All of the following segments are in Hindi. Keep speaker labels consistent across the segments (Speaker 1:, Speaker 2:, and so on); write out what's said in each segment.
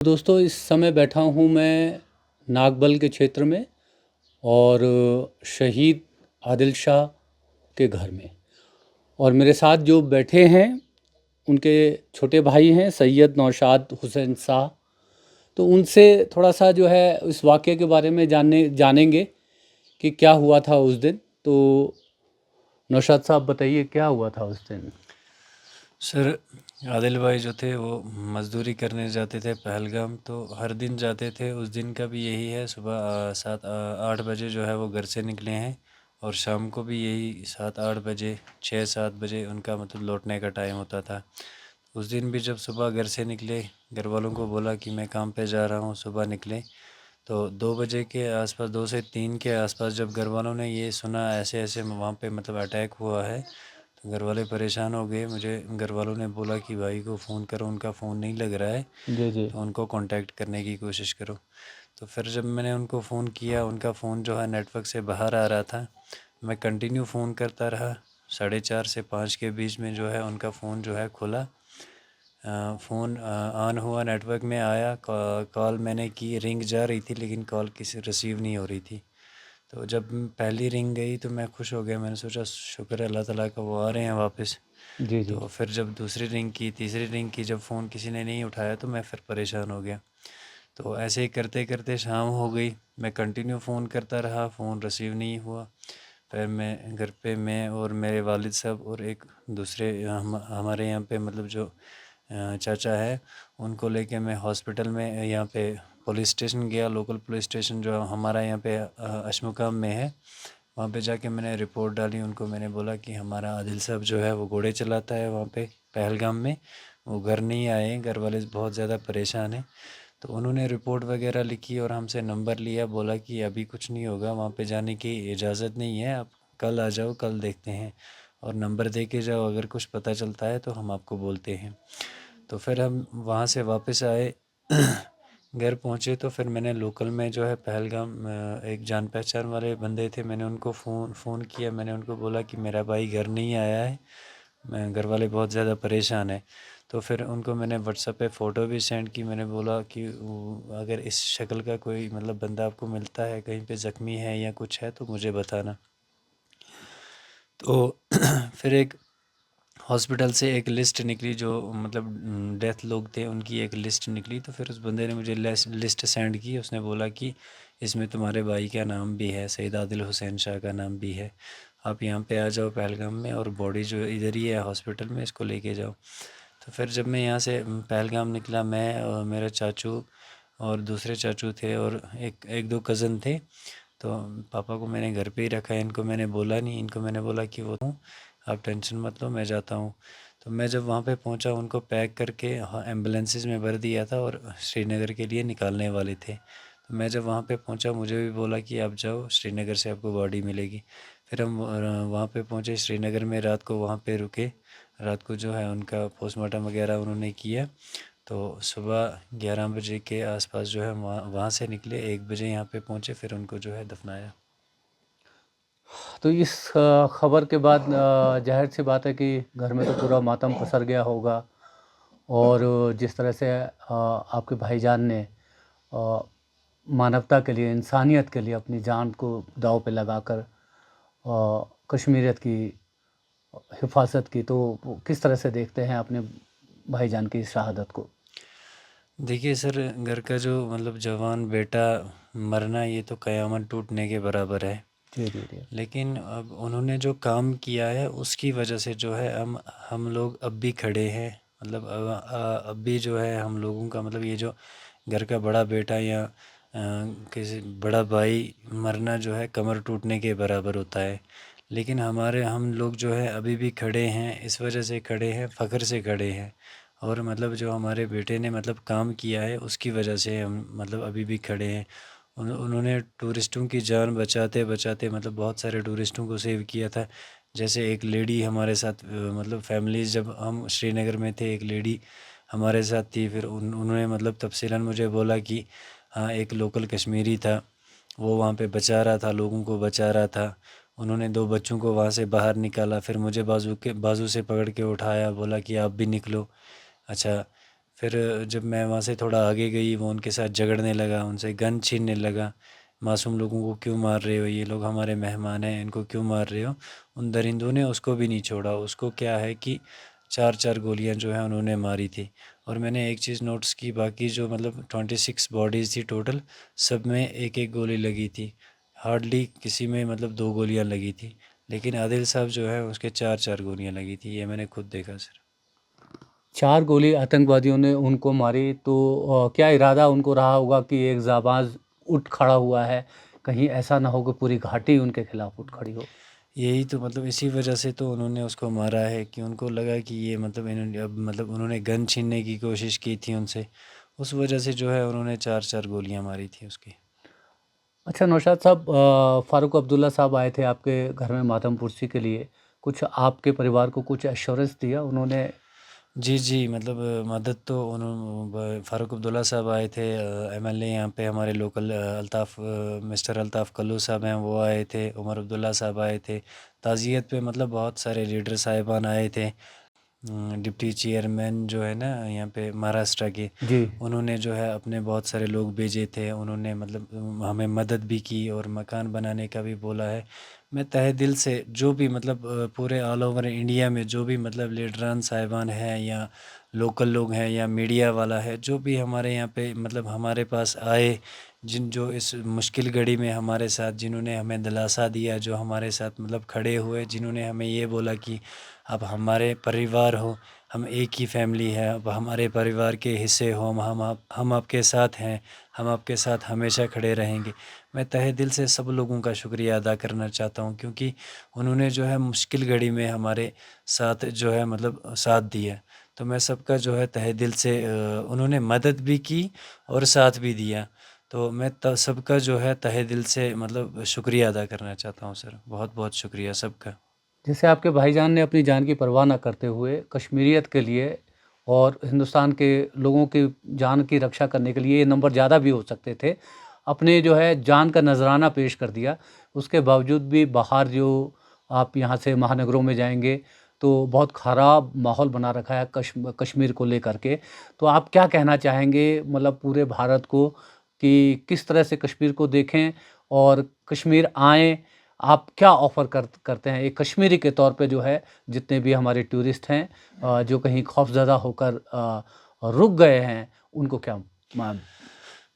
Speaker 1: दोस्तों इस समय बैठा हूँ मैं नागबल के क्षेत्र में और शहीद आदिल शाह के घर में। और मेरे साथ जो बैठे हैं उनके छोटे भाई हैं सैयद नौशाद हुसैन शाह। तो उनसे थोड़ा सा जो है इस वाक़ये के बारे में जानेंगे कि क्या हुआ था उस दिन। तो नौशाद साहब बताइए क्या हुआ था उस दिन।
Speaker 2: सर, आदिल भाई जो थे वो मज़दूरी करने जाते थे पहलगाम। तो हर दिन जाते थे। उस दिन का भी यही है, सुबह 7-8 बजे जो है वो घर से निकले हैं और शाम को भी यही 7-8 बजे 6-7 बजे उनका मतलब लौटने का टाइम होता था। उस दिन भी जब सुबह घर से निकले, घर वालों को बोला कि मैं काम पे जा रहा हूँ, सुबह निकले। तो 2 बजे के आसपास, 2 से 3 के आसपास जब घर वालों ने ये सुना ऐसे ऐसे वहाँ पे मतलब अटैक हुआ है, तो घर वाले परेशान हो गए। मुझे घर वालों ने बोला कि भाई को फ़ोन करो, उनका फ़ोन नहीं लग रहा है,
Speaker 1: जी जी।
Speaker 2: तो उनको कांटेक्ट करने की कोशिश करो। तो फिर जब मैंने उनको फ़ोन किया, उनका फ़ोन जो है नेटवर्क से बाहर आ रहा था। मैं कंटिन्यू फ़ोन करता रहा। 4:30 से 5 के बीच में जो है उनका फ़ोन जो है खुला। फ़ोन ऑन हुआ, नेटवर्क में आया। कॉल मैंने की, रिंग जा रही थी लेकिन कॉल किसी रिसीव नहीं हो रही थी। तो जब पहली रिंग गई तो मैं खुश हो गया। मैंने सोचा शुक्र है अल्लाह ताला का, वो आ रहे हैं वापस।
Speaker 1: जी जी।
Speaker 2: तो फिर जब दूसरी रिंग की, तीसरी रिंग की, जब फ़ोन किसी ने नहीं उठाया तो मैं फिर परेशान हो गया। तो ऐसे ही करते करते शाम हो गई। मैं कंटिन्यू फ़ोन करता रहा, फ़ोन रिसीव नहीं हुआ। फिर मैं घर पे, मैं और मेरे वालिद साहब और एक दूसरे हमारे यहाँ पे मतलब जो चाचा है, उनको लेके मैं हॉस्पिटल में यहाँ पे पुलिस स्टेशन गया। लोकल पुलिस स्टेशन जो हमारा यहाँ पे अशमुकाम में है, वहाँ पे जाके मैंने रिपोर्ट डाली। उनको मैंने बोला कि हमारा आदिल साहब जो है वो घोड़े चलाता है वहाँ पे पहलगाम में, वो घर नहीं आए हैं, घर वाले बहुत ज़्यादा परेशान हैं। तो उन्होंने रिपोर्ट वगैरह लिखी और हमसे नंबर लिया, बोला कि अभी कुछ नहीं होगा, वहाँ पे जाने की इजाज़त नहीं है, आप कल आ जाओ, कल देखते हैं और नंबर दे के जाओ, अगर कुछ पता चलता है तो हम आपको बोलते हैं। तो फिर हम वहाँ से वापस आए। घर पहुँचे तो फिर मैंने लोकल में जो है पहलगाम एक जान पहचान वाले बंदे थे, मैंने उनको फ़ोन किया। मैंने उनको बोला कि मेरा भाई घर नहीं आया है, मैं घर वाले बहुत ज़्यादा परेशान है। तो फिर उनको मैंने व्हाट्सएप पे फ़ोटो भी सेंड की। मैंने बोला कि अगर इस शक्ल का कोई मतलब बंदा आपको मिलता है, कहीं पे ज़ख्मी है या कुछ है तो मुझे बताना। तो फिर एक हॉस्पिटल से एक लिस्ट निकली, जो मतलब डेथ लोग थे उनकी एक लिस्ट निकली। तो फिर उस बंदे ने मुझे लिस्ट सेंड की। उसने बोला कि इसमें तुम्हारे भाई का नाम भी है, सैयद आदिल हुसैन शाह का नाम भी है, आप यहाँ पे आ जाओ पहलगाम में और बॉडी जो इधर ही है हॉस्पिटल में, इसको लेके जाओ। तो फिर जब मैं यहाँ से पहलगाम निकला, मैं और मेरा चाचू और दूसरे चाचू थे और एक एक दो कज़न थे। तो पापा को मैंने घर पे ही रखा है, इनको मैंने बोला नहीं। इनको मैंने बोला कि वो आप टेंशन मत लो, मैं जाता हूँ। तो मैं जब वहाँ पे पहुँचा, उनको पैक करके एम्बुलेंसेस में भर दिया था और श्रीनगर के लिए निकालने वाले थे। तो मैं जब वहाँ पे पहुँचा, मुझे भी बोला कि आप जाओ, श्रीनगर से आपको बॉडी मिलेगी। फिर हम वहाँ पे पहुँचे श्रीनगर में, रात को वहाँ पे रुके। रात को जो है उनका पोस्टमार्टम वगैरह उन्होंने किया। तो सुबह 11 बजे के आसपास जो है वहाँ से निकले, 1 बजे यहाँ पे पहुँचे, फिर उनको जो है दफनाया।
Speaker 1: तो इस खबर के बाद ज़ाहिर सी बात है कि घर में तो पूरा मातम पसर गया होगा। और जिस तरह से आपके भाईजान ने अ, मानवता के लिए, इंसानियत के लिए अपनी जान को दांव पे लगाकर कश्मीरियत की हिफाजत की, तो वो किस तरह से देखते हैं अपने भाईजान की इस शहादत को।
Speaker 2: देखिए सर, घर का जो मतलब जवान बेटा मरना, ये तो क़यामत टूटने के बराबर है।
Speaker 1: जी जी जी।
Speaker 2: लेकिन अब उन्होंने जो काम किया है उसकी वजह से जो है हम लोग अब भी खड़े हैं। मतलब अब भी जो है हम लोगों का मतलब ये जो घर का बड़ा बेटा या किसी बड़ा भाई मरना जो है कमर टूटने के बराबर होता है। लेकिन हम लोग जो है अभी भी खड़े हैं। इस वजह से खड़े हैं, फ़ख्र से खड़े हैं। और मतलब जो हमारे बेटे ने मतलब काम किया है उसकी वजह से हम मतलब अभी भी खड़े हैं। उन्होंने टूरिस्टों की जान बचाते बचाते मतलब बहुत सारे टूरिस्टों को सेव किया था। जैसे एक लेडी हमारे साथ मतलब फैमिलीज़, जब हम श्रीनगर में थे, एक लेडी हमारे साथ थी। फिर उन्होंने मतलब तफसीलन मुझे बोला कि हाँ, एक लोकल कश्मीरी था, वो वहाँ पे बचा रहा था, लोगों को बचा रहा था। उन्होंने 2 बच्चों को वहाँ से बाहर निकाला, फिर मुझे बाजू से पकड़ के उठाया, बोला कि आप भी निकलो। अच्छा, फिर जब मैं वहाँ से थोड़ा आगे गई, वो उनके साथ झगड़ने लगा, उनसे गन छीनने लगा। मासूम लोगों को क्यों मार रहे हो, ये लोग हमारे मेहमान हैं, इनको क्यों मार रहे हो। उन दरिंदों ने उसको भी नहीं छोड़ा। उसको क्या है कि 4-4 गोलियां जो है उन्होंने मारी थी। और मैंने एक चीज़ नोटिस की, बाकी जो मतलब 26 बॉडीज़ थी टोटल, सब में एक एक गोली लगी थी। हार्डली किसी में मतलब 2 गोलियां लगी थी, लेकिन आदिल साहब जो है उसके 4-4 गोलियां लगी थी। ये मैंने खुद देखा सर।
Speaker 1: 4 गोली आतंकवादियों ने उनको मारी, तो क्या इरादा उनको रहा होगा कि एक जाबाज उठ खड़ा हुआ है, कहीं ऐसा ना हो कि पूरी घाटी उनके खिलाफ उठ खड़ी हो।
Speaker 2: यही तो मतलब इसी वजह से तो उन्होंने उसको मारा है कि उनको लगा कि ये मतलब इन्होंने अब मतलब उन्होंने गन छीनने की कोशिश की थी उनसे, उस वजह से जो है उन्होंने 4-4 गोलियां मारी थी उसकी।
Speaker 1: अच्छा नौशाद साहब, फ़ारूक अब्दुल्ला साहब आए थे आपके घर में मातमपुरसी के लिए, कुछ आपके परिवार को कुछ एश्योरेंस दिया उन्होंने?
Speaker 2: जी जी, मतलब मदद तो उन्होंने फ़ारूक अब्दुल्ला साहब आए थे, एमएलए यहाँ पे हमारे लोकल मिस्टर अल्ताफ़ कल्लू साहब हैं, वो आए थे। उमर अब्दुल्ला साहब आए थे ताज़ियत पे, मतलब बहुत सारे लीडर साहिबान आए थे। डिप्टी चेयरमैन जो है ना यहाँ पे महाराष्ट्र के,
Speaker 1: जी।
Speaker 2: उन्होंने जो है अपने बहुत सारे लोग भेजे थे। उन्होंने मतलब हमें मदद भी की और मकान बनाने का भी बोला है। मैं तहे दिल से जो भी मतलब पूरे ऑल ओवर इंडिया में जो भी मतलब लीडरान साहिबान हैं या लोकल लोग हैं या मीडिया वाला है, जो भी हमारे यहाँ पे मतलब हमारे पास आए, जो इस मुश्किल घड़ी में हमारे साथ, जिन्होंने हमें दिलासा दिया, जो हमारे साथ मतलब खड़े हुए, जिन्होंने हमें ये बोला कि अब हमारे परिवार हो, हम एक ही फैमिली है, अब हमारे परिवार के हिस्से हो, हम आपके साथ हैं, हम आपके साथ हमेशा खड़े रहेंगे। मैं तहे दिल से सब लोगों का शुक्रिया अदा करना चाहता हूँ, क्योंकि उन्होंने जो है मुश्किल घड़ी में हमारे साथ जो है मतलब साथ दिया। तो मैं सबका जो है तहे दिल से उन्होंने मदद भी की और साथ भी दिया। तो मैं सबका जो है तहे दिल से मतलब शुक्रिया अदा करना चाहता हूँ सर। बहुत बहुत शुक्रिया सबका।
Speaker 1: जैसे आपके भाईजान ने अपनी जान की परवाह ना करते हुए कश्मीरियत के लिए और हिंदुस्तान के लोगों की जान की रक्षा करने के लिए, ये नंबर ज़्यादा भी हो सकते थे, अपने जो है जान का नजराना पेश कर दिया। उसके बावजूद भी बाहर जो आप यहाँ से महानगरों में जाएंगे तो बहुत ख़राब माहौल बना रखा है कश्मीर को लेकर के। तो आप क्या कहना चाहेंगे मतलब पूरे भारत को कि किस तरह से कश्मीर को देखें और कश्मीर आएँ? आप क्या ऑफ़र करते हैं एक कश्मीरी के तौर पे, जो है जितने भी हमारे टूरिस्ट हैं जो कहीं खौफ़ज़दा होकर रुक गए हैं, उनको क्या मा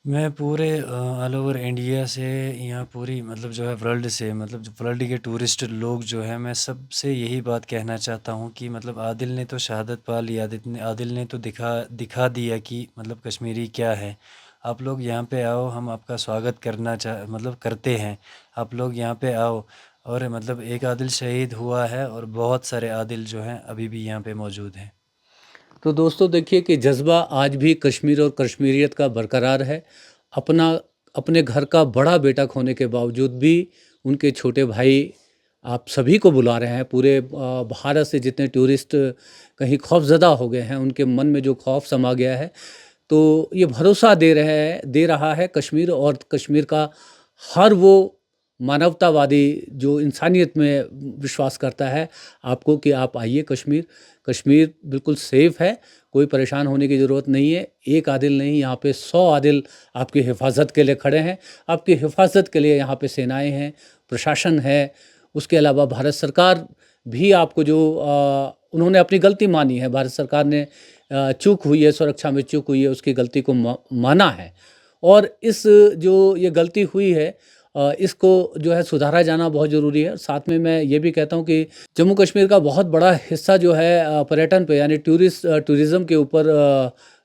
Speaker 2: मैं पूरे ऑल ओवर इंडिया से, यहाँ पूरी मतलब जो है वर्ल्ड से, मतलब जो वर्ल्ड के टूरिस्ट लोग जो है, मैं सबसे यही बात कहना चाहता हूँ कि मतलब आदिल ने तो शहादत पा ली, आदिल ने तो दिखा दिखा दिया कि मतलब कश्मीरी क्या है। आप लोग यहाँ पे आओ, हम आपका स्वागत मतलब करते हैं। आप लोग यहाँ पे आओ। और मतलब एक आदिल शहीद हुआ है और बहुत सारे आदिल जो हैं अभी भी यहाँ पे मौजूद हैं।
Speaker 1: तो दोस्तों देखिए कि जज़्बा आज भी कश्मीर और कश्मीरियत का बरकरार है। अपना अपने घर का बड़ा बेटा खोने के बावजूद भी उनके छोटे भाई आप सभी को बुला रहे हैं। पूरे भारत से जितने टूरिस्ट कहीं खौफ़ज़दा हो गए हैं, उनके मन में जो खौफ समा गया है, तो ये भरोसा दे रहा है कश्मीर और कश्मीर का हर वो मानवतावादी जो इंसानियत में विश्वास करता है आपको कि आप आइए कश्मीर। कश्मीर बिल्कुल सेफ़ है, कोई परेशान होने की ज़रूरत नहीं है। एक आदिल नहीं, यहाँ पे 100 आदिल आपकी हिफाज़त के लिए खड़े हैं। आपकी हिफाज़त के लिए यहाँ पे सेनाएँ हैं, प्रशासन है, उसके अलावा भारत सरकार भी आपको जो उन्होंने अपनी गलती मानी है, भारत सरकार ने चूक हुई है, सुरक्षा में चूक हुई है, उसकी गलती को माना है। और इस जो ये गलती हुई है इसको जो है सुधारा जाना बहुत ज़रूरी है। साथ में मैं ये भी कहता हूँ कि जम्मू कश्मीर का बहुत बड़ा हिस्सा जो है पर्यटन पे यानी टूरिज़्म के ऊपर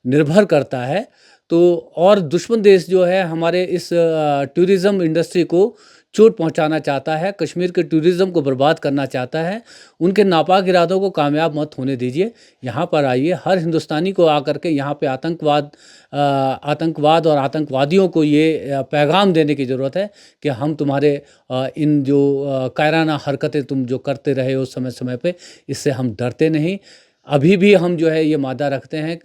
Speaker 1: निर्भर करता है। तो और दुश्मन देश जो है हमारे इस टूरिज़्म इंडस्ट्री को चोट पहुंचाना चाहता है, कश्मीर के टूरिज़्म को बर्बाद करना चाहता है। उनके नापाक इरादों को कामयाब मत होने दीजिए। यहाँ पर आइए, हर हिंदुस्तानी को आकर के यहाँ पे आतंकवाद और आतंकवादियों को ये पैगाम देने की ज़रूरत है कि हम तुम्हारे इन जो कायराना हरकतें तुम जो करते रहे हो समय समय पे, इससे हम डरते नहीं। अभी भी हम जो है ये मादा रखते हैं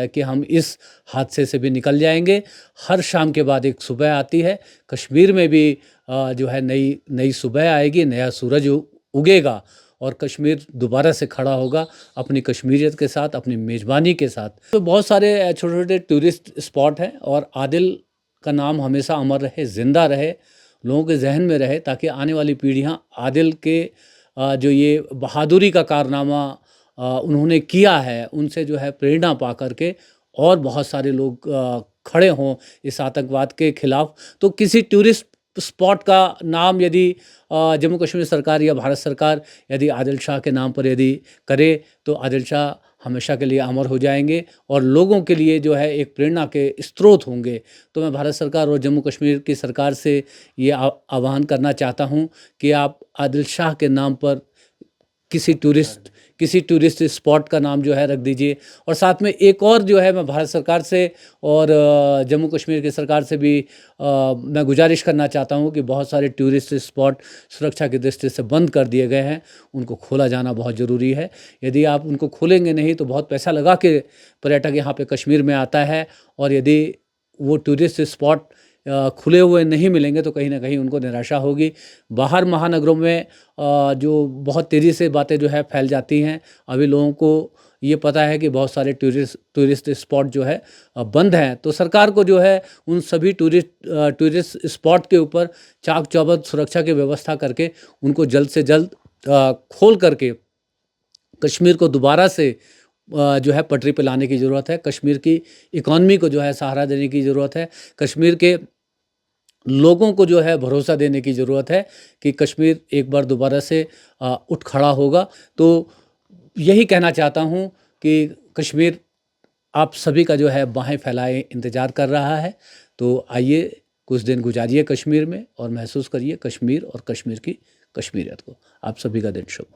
Speaker 1: कि हम इस हादसे से भी निकल जाएंगे। हर शाम के बाद एक सुबह आती है, कश्मीर में भी जो है नई नई सुबह आएगी, नया सूरज उगेगा और कश्मीर दोबारा से खड़ा होगा अपनी कश्मीरियत के साथ, अपनी मेज़बानी के साथ। तो बहुत सारे छोटे छोटे टूरिस्ट स्पॉट हैं और आदिल का नाम हमेशा अमर रहे, ज़िंदा रहे, लोगों के जहन में रहे, ताकि आने वाली पीढ़ियाँ आदिल के जो ये बहादुरी का कारनामा उन्होंने किया है, उनसे जो है प्रेरणा पा करके और बहुत सारे लोग खड़े हों इस आतंकवाद के खिलाफ। तो किसी टूरिस्ट स्पॉट का नाम यदि जम्मू कश्मीर सरकार या भारत सरकार यदि आदिल शाह के नाम पर यदि करे, तो आदिल शाह हमेशा के लिए अमर हो जाएंगे और लोगों के लिए जो है एक प्रेरणा के स्रोत होंगे। तो मैं भारत सरकार और जम्मू कश्मीर की सरकार से ये आह्वान करना चाहता हूँ कि आप आदिल शाह के नाम पर किसी टूरिस्ट स्पॉट का नाम जो है रख दीजिए। और साथ में एक और जो है मैं भारत सरकार से और जम्मू कश्मीर की सरकार से भी मैं गुजारिश करना चाहता हूँ कि बहुत सारे टूरिस्ट स्पॉट सुरक्षा की दृष्टि से बंद कर दिए गए हैं, उनको खोला जाना बहुत ज़रूरी है। यदि आप उनको खोलेंगे नहीं तो बहुत पैसा लगा के पर्यटक यहाँ पे कश्मीर में आता है, और यदि वो टूरिस्ट स्पॉट खुले हुए नहीं मिलेंगे तो कहीं ना कहीं उनको निराशा होगी। बाहर महानगरों में जो बहुत तेज़ी से बातें जो है फैल जाती हैं। अभी लोगों को ये पता है कि बहुत सारे टूरिस्ट स्पॉट जो है बंद हैं, तो सरकार को जो है उन सभी टूरिस्ट स्पॉट के ऊपर चाक चौबंद सुरक्षा की व्यवस्था करके उनको जल्द से जल्द खोल करके कश्मीर को दोबारा से जो है पटरी पे लाने की ज़रूरत है। कश्मीर की इकॉनमी को जो है सहारा देने की ज़रूरत है। कश्मीर के लोगों को जो है भरोसा देने की ज़रूरत है कि कश्मीर एक बार दोबारा से उठ खड़ा होगा। तो यही कहना चाहता हूँ कि कश्मीर आप सभी का जो है बाहें फैलाए इंतज़ार कर रहा है। तो आइए कुछ दिन गुजारिए कश्मीर में और महसूस करिए कश्मीर और कश्मीर की कश्मीरियत को। आप सभी का दिन शुभ हो।